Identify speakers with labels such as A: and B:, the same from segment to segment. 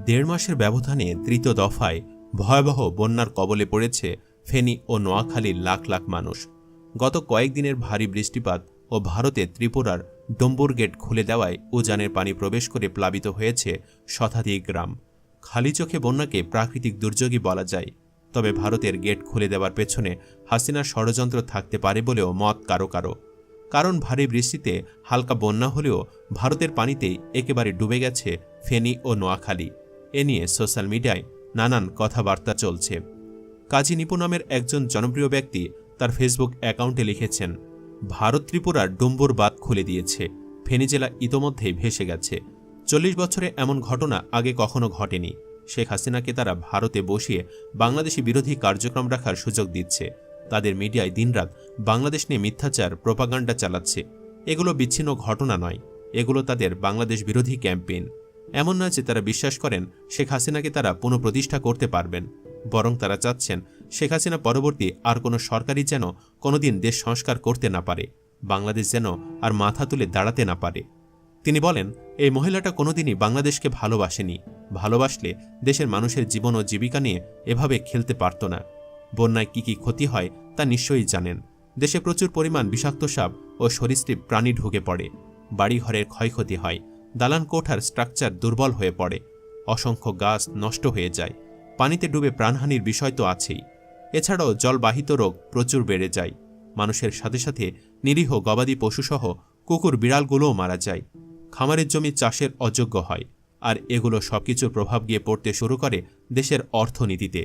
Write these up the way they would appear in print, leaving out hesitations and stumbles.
A: দেড় মাসের ব্যবধানে তৃতীয় দফায় ভয়াবহ বন্যার কবলে পড়েছে ফেনী ও নোয়াখালীর লাখ লাখ মানুষ। গত কয়েকদিনের ভারী বৃষ্টিপাত ও ভারতে ত্রিপুরার ডম্বুর গেট খুলে দেওয়ায় উজানের পানি প্রবেশ করে প্লাবিত হয়েছে শতাধিক গ্রাম। খালি চোখে বন্যাকে প্রাকৃতিক দুর্যোগই বলা যায়, তবে ভারতের গেট খুলে দেওয়ার পেছনে হাসিনার ষড়যন্ত্র থাকতে পারে বলেও মত কারো কারো। কারণ ভারী বৃষ্টিতে হালকা বন্যা হলেও ভারতের পানিতেই একেবারে ডুবে গেছে ফেনী ও নোয়াখালী। এ নিয়ে সোশ্যাল মিডিয়ায় নানান কথাবার্তা চলছে। কাজী নিপু নামের একজন জনপ্রিয় ব্যক্তি তার ফেসবুক অ্যাকাউন্টে লিখেছেন, ভারত ত্রিপুরার ডুম্বুর বাঁধ খুলে দিয়েছে, ফেনী জেলা ইতোমধ্যেই ভেসে গেছে। 40 বছরে এমন ঘটনা আগে কখনো ঘটেনি। শেখ হাসিনাকে তারা ভারতে বসিয়ে বাংলাদেশি বিরোধী কার্যক্রম রাখার সুযোগ দিচ্ছে। তাদের মিডিয়ায় দিনরাত বাংলাদেশ নিয়ে মিথ্যাচার প্রোপাগান্ডা চালাচ্ছে। এগুলো বিচ্ছিন্ন ঘটনা নয়, এগুলো তাদের বাংলাদেশ বিরোধী ক্যাম্পেইন। এমন নয় যে তারা বিশ্বাস করেন শেখ হাসিনাকে তারা পুনঃপ্রতিষ্ঠা করতে পারবেন, বরং তারা চাচ্ছেন শেখ হাসিনা পরবর্তী আর কোনো সরকারই যেন কোনোদিন দেশ সংস্কার করতে না পারে, বাংলাদেশ যেন আর মাথা তুলে দাঁড়াতে না পারে। তিনি বলেন, এই মহিলাটা কোনোদিনই বাংলাদেশকে ভালোবাসেনি, ভালোবাসলে দেশের মানুষের জীবন ও জীবিকা নিয়ে এভাবে খেলতে পারত না। বন্যায় কি কি ক্ষতি হয় তা নিশ্চয়ই জানেন। দেশে প্রচুর পরিমাণ বিষাক্ত সাপ ও সরীসৃপ প্রাণী ঢুকে পড়ে, বাড়িঘরের ক্ষয়ক্ষতি হয়, দালান কোঠার স্ট্রাকচার দুর্বল হয়ে পড়ে, অসংখ্য গাছ নষ্ট হয়ে যায়, পানিতে ডুবে প্রাণহানির বিষয় তো আছেই। এছাড়াও জলবাহিত রোগ প্রচুর বেড়ে যায়, মানুষের সাথে সাথে নিরীহ গবাদি পশুসহ কুকুর বিড়ালগুলোও মারা যায়, খামারের জমি চাষের অযোগ্য হয়, আর এগুলো সবকিছুর প্রভাব গিয়ে পড়তে শুরু করে দেশের অর্থনীতিতে।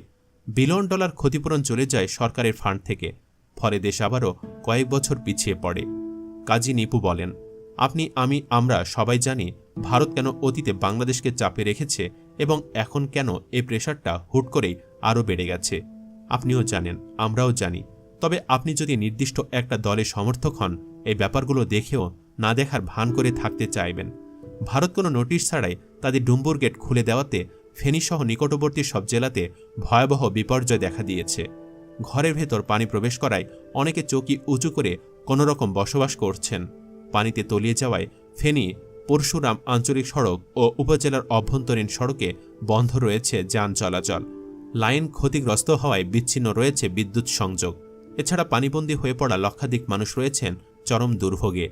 A: বিলিয়ন ডলার ক্ষতিপূরণ চলে যায় সরকারের ফান্ড থেকে, ফলে দেশ আবারও কয়েক বছর পিছিয়ে পড়ে। কাজী নিপু বলেন, আপনি, আমি, আমরা সবাই জানি ভারত কেন অতীতে বাংলাদেশকে চাপে রেখেছে এবং এখন কেন এই প্রেশারটা হুট করেই আরও বেড়ে গেছে। আপনিও জানেন, আমরাও জানি। তবে আপনি যদি নির্দিষ্ট একটা দলের সমর্থক হন, এই ব্যাপারগুলো দেখেও না দেখার ভান করে থাকতে চাইবেন। ভারত কোনো নোটিশ ছাড়াই তাদের ডুম্বুর গেট খুলে দেওয়াতে ফেনীসহ নিকটবর্তী সব জেলাতে ভয়াবহ বিপর্যয় দেখা দিয়েছে। ঘরের ভেতর পানি প্রবেশ করায় অনেকে চৌকি উঁচু করে কোনোরকম বসবাস করছেন। পানিতে তলিয়ে যাওয়ায় ফেনী পরশুরাম আঞ্চলিক সড়ক ও উপজেলার অভ্যন্তরীণ সড়কে বন্ধ রয়েছে যান চলাচল। লাইন ক্ষতিগ্রস্ত হওয়ায় বিচ্ছিন্ন রয়েছে বিদ্যুৎ সংযোগ। এছাড়া পানিবন্দী হয়ে পড়া লক্ষাধিক মানুষ রয়েছেন চরম দুর্ভোগে।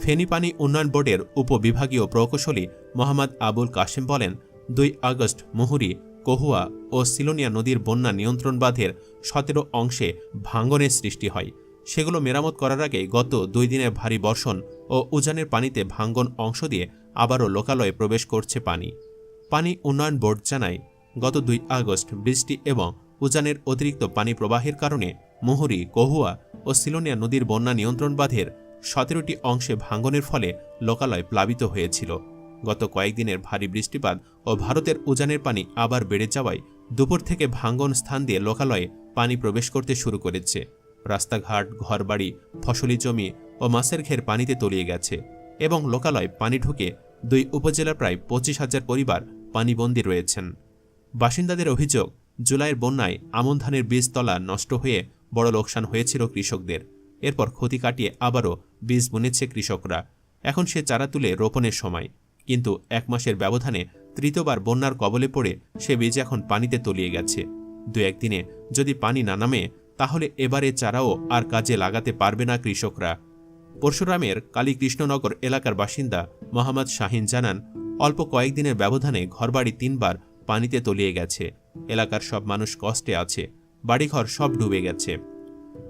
A: ফেনী পানি উন্নয়ন বোর্ডের উপবিভাগীয় প্রকৌশলী মোহাম্মদ আবুল কাশেম বলেন, 2 আগস্ট মুহুরী, কহুয়া ও সিলোনিয়া নদীর বন্যা নিয়ন্ত্রণ বাঁধের 17 অংশে ভাঙনের সৃষ্টি হয়। সেগুলো মেরামত করার আগে গত 2 দিনের ভারী বর্ষণ ও উজানের পানিতে ভাঙ্গন অংশ দিয়ে আবারও লোকালয়ে প্রবেশ করছে পানি। পানি উন্নয়ন বোর্ড জানায়, গত 2 আগস্ট বৃষ্টি এবং উজানের অতিরিক্ত পানি প্রবাহের কারণে মুহুরী, কহুয়া ও সিলোনিয়া নদীর বন্যা নিয়ন্ত্রণ বাঁধের 17টি অংশে ভাঙ্গনের ফলে লোকালয় প্লাবিত হয়েছিল। গত কয়েকদিনের ভারী বৃষ্টিপাত ও ভারতের উজানের পানি আবার বেড়ে যাওয়ায় দুপুর থেকে ভাঙ্গন স্থান দিয়ে লোকালয়ে পানি প্রবেশ করতে শুরু করেছে। রাস্তাঘাট, ঘরবাড়ি, ফসলি জমি ও মাছের ঘের পানিতে তলিয়ে গেছে এবং লোকালয় পানি ঢুকে 2 উপজেলার প্রায় 25,000 পরিবার পানিবন্দী রয়েছেন। বাসিন্দাদের অভিযোগ, জুলাইয়ের বন্যায় আমন ধানের বীজতলা নষ্ট হয়ে বড় লোকসান হয়েছিল কৃষকদের। এরপর ক্ষতি কাটিয়ে আবারও বীজ বুনেছে কৃষকরা। এখন সে চারা তুলে রোপণের সময়, কিন্তু 1 মাসের ব্যবধানে তৃতীয়বার বন্যার কবলে পড়ে সে বীজ এখন পানিতে তলিয়ে গেছে। 2-1 দিনে যদি পানি না নামে তাহলে এবারে চারাও আর কাজে লাগাতে পারবে না কৃষকরা। পরশুরামের কালীকৃষ্ণনগর এলাকার বাসিন্দা মোহাম্মদ শাহিন জানান, অল্প কয়েকদিনের ব্যবধানে ঘরবাড়ি 3 বার পানিতে তলিয়ে গেছে। এলাকার সব মানুষ কষ্টে আছে, বাড়িঘর সব ডুবে গেছে।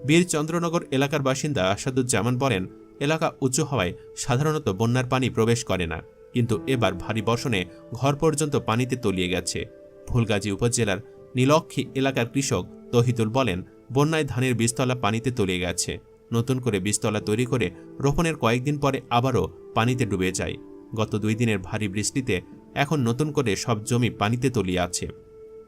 A: বীরচন্দ্রনগর এলাকার বাসিন্দা আসাদুজ্জামান বলেন, এলাকা উঁচু হওয়ায় সাধারণত বন্যার পানি প্রবেশ করে না, কিন্তু এবার ভারী বর্ষণে ঘর পর্যন্ত পানিতে তলিয়ে গেছে। ফুলগাজী উপজেলার নীলক্ষী এলাকার কৃষক তহিদুল বলেন, বন্যায় ধানের বীজতলা পানিতে তলিয়ে গেছে। নতুন করে বীজতলা তৈরি করে রোপণের কয়েকদিন পরে আবারও পানিতে ডুবে যায়। গত 2 দিনের ভারী বৃষ্টিতে এখন নতুন করে সব জমি পানিতে তলিয়ে আছে।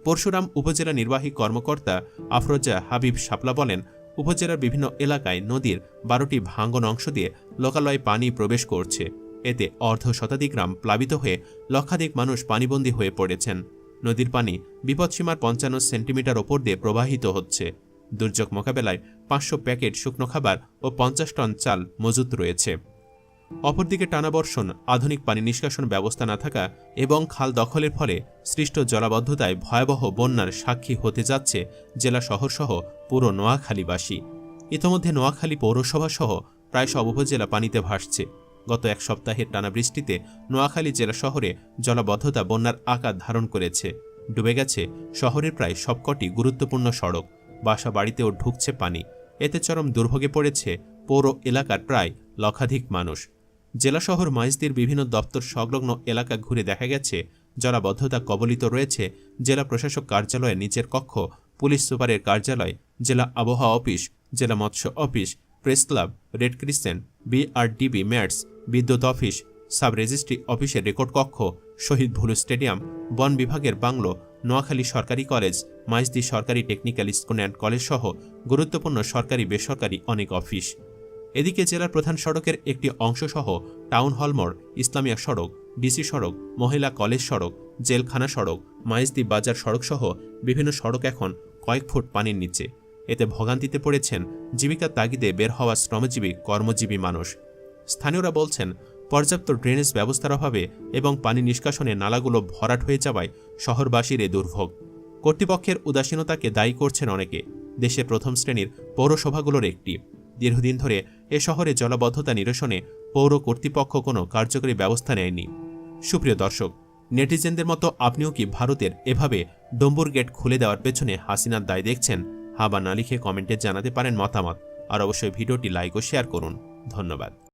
A: পরশুরাম উপজেলা নির্বাহী কর্মকর্তা আফরোজা হাবিব শাপলা বলেন, উপজেলার বিভিন্ন এলাকায় নদীর 12টি ভাঙ্গন অংশ দিয়ে লোকালয়ে পানি প্রবেশ করছে। এতে অর্ধশতাধিক গ্রাম প্লাবিত হয়ে লক্ষাধিক মানুষ পানিবন্দী হয়ে পড়েছেন। নদীর পানি বিপদসীমার 55 সেন্টিমিটার ওপর দিয়ে প্রবাহিত হচ্ছে। দুর্যোগ মোকাবেলায় 500 প্যাকেট শুকনো খাবার ও 50 টন চাল মজুত রয়েছে। অপরদিকে টানা বর্ষণ, আধুনিক পানি নিষ্কাশন ব্যবস্থা না থাকা এবং খাল দখলের ফলে সৃষ্ট জলাবদ্ধতায় ভয়াবহ বন্যার সাক্ষী হতে যাচ্ছে জেলা শহরসহ পুরো নোয়াখালীবাসী। ইতোমধ্যে নোয়াখালী পৌরসভাসহ প্রায় সব উপজেলা পানিতে ভাসছে। গত এক সপ্তাহের টানা বৃষ্টিতে নোয়াখালী জেলা শহরে জলাবদ্ধতা বন্যার আকার ধারণ করেছে। ডুবে গেছে শহরের প্রায় সবকটি গুরুত্বপূর্ণ সড়ক, বাসা বাড়িতেও ঢুকছে পানি। এতে চরম দুর্ভোগে পড়েছে পৌর এলাকার প্রায় লক্ষাধিক মানুষ। জেলা শহর মাইজদির বিভিন্ন দপ্তর সংলগ্ন এলাকা ঘুরে দেখা গেছে জলাবদ্ধতা কবলিত রয়েছে জেলা প্রশাসক কার্যালয়ের নিচের কক্ষ, পুলিশ সুপারের কার্যালয়, জেলা আবহাওয়া অফিস, জেলা মৎস্য office, press club, red crescent, BRDB mats, বিদ্যুৎ অফিস, সাব রেজিস্ট্রি অফিসের রেকর্ড কক্ষ, শহীদ ভুলু স্টেডিয়াম, বন বিভাগের বাংলো, নোয়াখালী সরকারি কলেজ, মাইজদি সরকারি টেকনিক্যাল স্কুল অ্যান্ড কলেজ সহ গুরুত্বপূর্ণ সরকারি বেসরকারি অনেক অফিস। এদিকে জেলার প্রধান সড়কের একটি অংশসহ টাউন হল মোড়, ইসলামিয়া সড়ক, ডিসি সড়ক, মহিলা কলেজ সড়ক, জেলখানা সড়ক, মাইজদি বাজার সড়ক সহ বিভিন্ন সড়ক এখন কয়েক ফুট পানির নিচে। এতে ভোগান্তিতে পড়েছেন জীবিকার তাগিদে বের হওয়া শ্রমজীবী কর্মজীবী মানুষ। স্থানীয়রা বলছেন, পর্যাপ্ত ড্রেনেজ ব্যবস্থার অভাবে এবং পানি নিষ্কাশনে নালাগুলো ভরাট হয়ে যাওয়ায় শহরবাসীর এ দুর্ভোগ। কর্তৃপক্ষের উদাসীনতাকে দায়ী করছেন অনেকে। দেশের প্রথম শ্রেণীর পৌরসভাগুলোর একটি। দীর্ঘদিন ধরে এ শহরে জলাবদ্ধতা নিরসনে পৌর কর্তৃপক্ষ কোনো কার্যকরী ব্যবস্থা নেয়নি। সুপ্রিয় দর্শক, নেটিজেনদের মতো আপনিও কি ভারতের এভাবে ডম্বুর গেট খুলে দেওয়ার পেছনে হাসিনার দায় দেখছেন? হা বা না লিখে কমেন্টে জানাতে পারেন মতামত। আর অবশ্যই ভিডিওটি লাইক ও শেয়ার করুন। ধন্যবাদ।